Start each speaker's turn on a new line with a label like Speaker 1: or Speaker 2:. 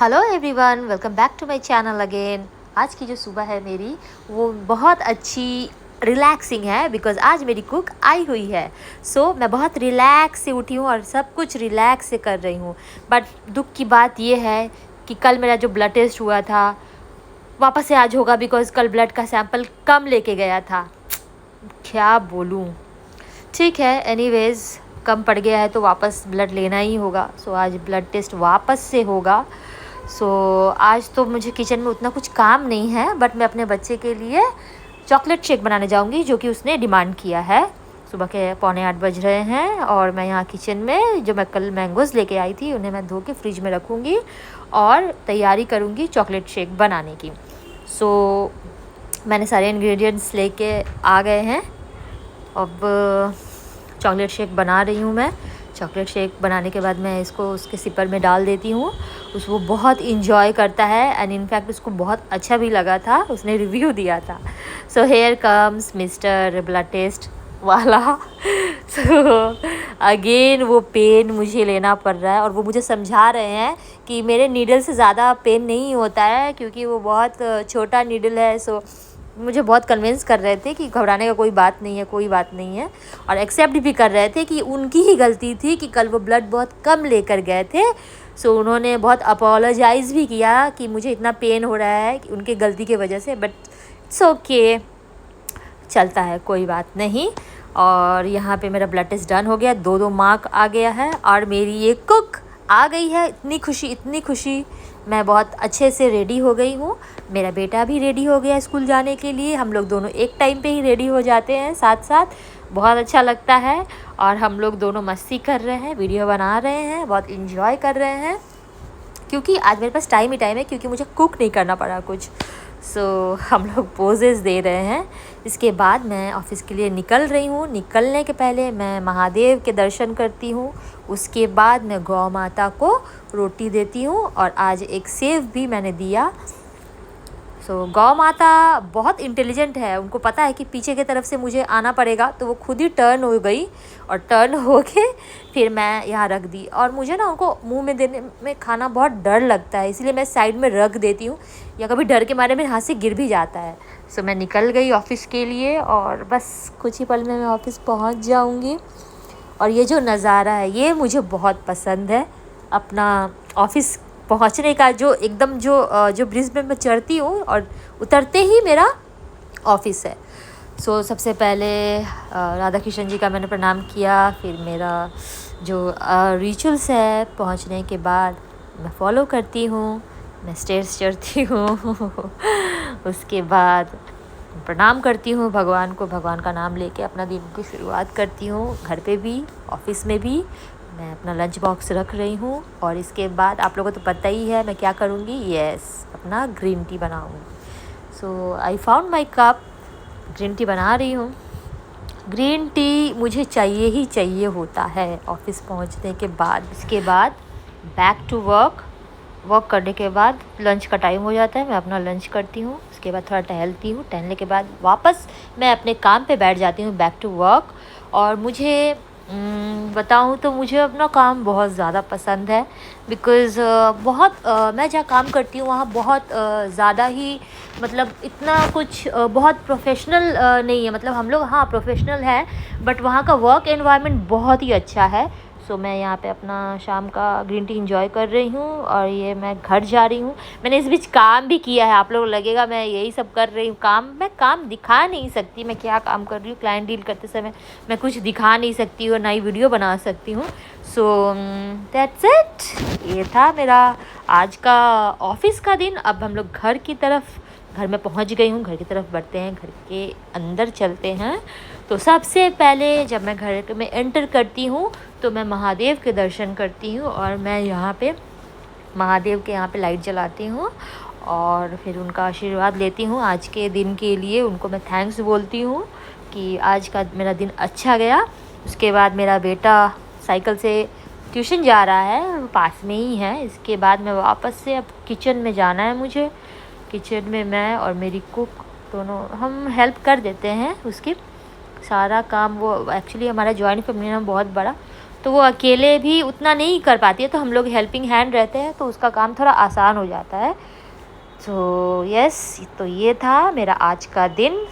Speaker 1: Hello everyone, welcome back to my channel again. आज की जो सुबह है मेरी वो बहुत अच्छी रिलैक्सिंग है बिकॉज़ आज मेरी कुक आई हुई है। मैं बहुत रिलैक्स से उठी हूँ और सब कुछ रिलैक्स से कर रही हूँ। बट दुख की बात ये है कि कल मेरा जो ब्लड टेस्ट हुआ था वापस से आज होगा बिकॉज़ कल ब्लड का सैंपल कम लेके गया था। क्या बोलूँ। ठीक है, एनीवेज़ कम पड़ गया है तो वापस ब्लड लेना ही होगा। आज ब्लड टेस्ट वापस से होगा। आज तो मुझे किचन में उतना कुछ काम नहीं है, बट मैं अपने बच्चे के लिए चॉकलेट शेक बनाने जाऊंगी जो कि उसने डिमांड किया है। सुबह के 7:45 बज रहे हैं और मैं यहाँ किचन में जो मैं कल मैंगोज़ लेके आई थी उन्हें मैं धो के फ्रिज में रखूँगी और तैयारी करूँगी चॉकलेट शेक बनाने की। मैंने सारे इंग्रेडिएंट्स लेके आ गए हैं। अब चॉकलेट शेक बना रही हूँ मैं। चॉकलेट शेक बनाने के बाद मैं इसको उसके सिपर में डाल देती हूँ। वो बहुत इंजॉय करता है एंड इनफैक्ट उसको बहुत अच्छा भी लगा था, उसने रिव्यू दिया था। Here comes mister blood test वाला। अगेन वो पेन मुझे लेना पड़ रहा है और वो मुझे समझा रहे हैं कि मेरे नीडल से ज़्यादा पेन नहीं होता है क्योंकि वो बहुत छोटा नीडल है। मुझे बहुत कन्विंस कर रहे थे कि घबराने का कोई बात नहीं है, कोई बात नहीं है, और एक्सेप्ट भी कर रहे थे कि उनकी ही गलती थी कि कल वो ब्लड बहुत कम लेकर गए थे। उन्होंने बहुत अपोलोजाइज़ भी किया कि मुझे इतना पेन हो रहा है कि उनकी गलती की वजह से, बट इट्स ओके, चलता है, कोई बात नहीं। और यहाँ पे मेरा ब्लड टेस्ट डन हो गया, 2-2 मार्क आ गया है और मेरी ये कुक आ गई है। इतनी खुशी, मैं बहुत अच्छे से रेडी हो गई हूँ। मेरा बेटा भी रेडी हो गया स्कूल जाने के लिए। हम लोग दोनों एक टाइम पे ही रेडी हो जाते हैं साथ साथ, बहुत अच्छा लगता है। और हम लोग दोनों मस्ती कर रहे हैं, वीडियो बना रहे हैं, बहुत इन्जॉय कर रहे हैं क्योंकि आज मेरे पास टाइम ही टाइम है क्योंकि मुझे कुक नहीं करना पड़ा कुछ। हम लोग पोजेस दे रहे हैं। इसके बाद मैं ऑफ़िस के लिए निकल रही हूँ। निकलने के पहले मैं महादेव के दर्शन करती हूँ, उसके बाद मैं गौ माता को रोटी देती हूँ और आज एक सेव भी मैंने दिया। गौ माता बहुत इंटेलिजेंट है, उनको पता है कि पीछे की तरफ से मुझे आना पड़ेगा, तो वो खुद ही टर्न हो गई और टर्न हो के फिर मैं यहाँ रख दी। और मुझे ना उनको मुंह में देने में खाना बहुत डर लगता है, इसलिए मैं साइड में रख देती हूँ, या कभी डर के मारे मेरे हाथ से गिर भी जाता है। मैं निकल गई ऑफ़िस के लिए और बस कुछ ही पल में मैं ऑफ़िस पहुँच जाऊँगी। और ये जो नज़ारा है ये मुझे बहुत पसंद है, अपना ऑफ़िस पहुंचने का, जो एकदम जो ब्रिज में मैं चढ़ती हूँ और उतरते ही मेरा ऑफ़िस है। सबसे पहले राधा कृष्ण जी का मैंने प्रणाम किया, फिर मेरा जो रिचुअल्स है पहुंचने के बाद मैं फॉलो करती हूँ, मैं स्टेयर्स चढ़ती हूँ। उसके बाद प्रणाम करती हूँ भगवान को, भगवान का नाम लेके अपना दिन की शुरुआत करती हूँ। घर पे भी ऑफ़िस में भी मैं अपना लंच बॉक्स रख रही हूँ। और इसके बाद आप लोगों को तो पता ही है मैं क्या करूँगी, अपना ग्रीन टी बनाऊँगी। I found my cup, green tea बना रही हूँ। ग्रीन टी मुझे चाहिए ही चाहिए होता है ऑफ़िस पहुँचने के बाद। इसके बाद बैक टू वर्क करने के बाद लंच का टाइम हो जाता है, मैं अपना लंच करती हूँ। उसके बाद थोड़ा टहलती हूँ, टहलने के बाद वापस मैं अपने काम पे बैठ जाती हूँ, बैक टू वर्क। और मुझे बताऊँ तो मुझे अपना काम बहुत ज़्यादा पसंद है बिकॉज़ मैं जहाँ काम करती हूँ वहाँ बहुत ज़्यादा ही, मतलब इतना कुछ बहुत प्रोफेशनल नहीं है। मतलब हम लोग हाँ प्रोफेशनल है, बट वहाँ का वर्क एनवायरनमेंट बहुत ही अच्छा है। मैं यहाँ पे अपना शाम का ग्रीन टी एंजॉय कर रही हूँ और ये मैं घर जा रही हूँ। मैंने इस बीच काम भी किया है, आप लोगों को लगेगा मैं यही सब कर रही हूँ। मैं काम दिखा नहीं सकती, मैं क्या काम कर रही हूँ। क्लाइंट डील करते समय मैं कुछ दिखा नहीं सकती और ना ही वीडियो बना सकती हूँ। That's it. ये था मेरा आज का ऑफ़िस का दिन। अब हम लोग घर में पहुंच गई हूँ, घर की तरफ बढ़ते हैं, घर के अंदर चलते हैं। सबसे पहले जब मैं घर में एंटर करती हूँ तो मैं महादेव के दर्शन करती हूँ और मैं यहाँ पे महादेव के यहाँ पे लाइट जलाती हूँ और फिर उनका आशीर्वाद लेती हूँ आज के दिन के लिए। उनको मैं थैंक्स बोलती हूँ कि आज का मेरा दिन अच्छा गया। उसके बाद मेरा बेटा साइकिल से ट्यूशन जा रहा है, पास में ही है। इसके बाद मैं वापस से अब किचन में जाना है मुझे। किचन में मैं और मेरी कुक दोनों हम हेल्प कर देते हैं उसकी सारा काम। वो एक्चुअली हमारा जॉइंट फैमिली है बहुत बड़ा, तो वो अकेले भी उतना नहीं कर पाती है, तो हम लोग हेल्पिंग हैंड रहते हैं तो उसका काम थोड़ा आसान हो जाता है। तो यस, तो ये था मेरा आज का दिन।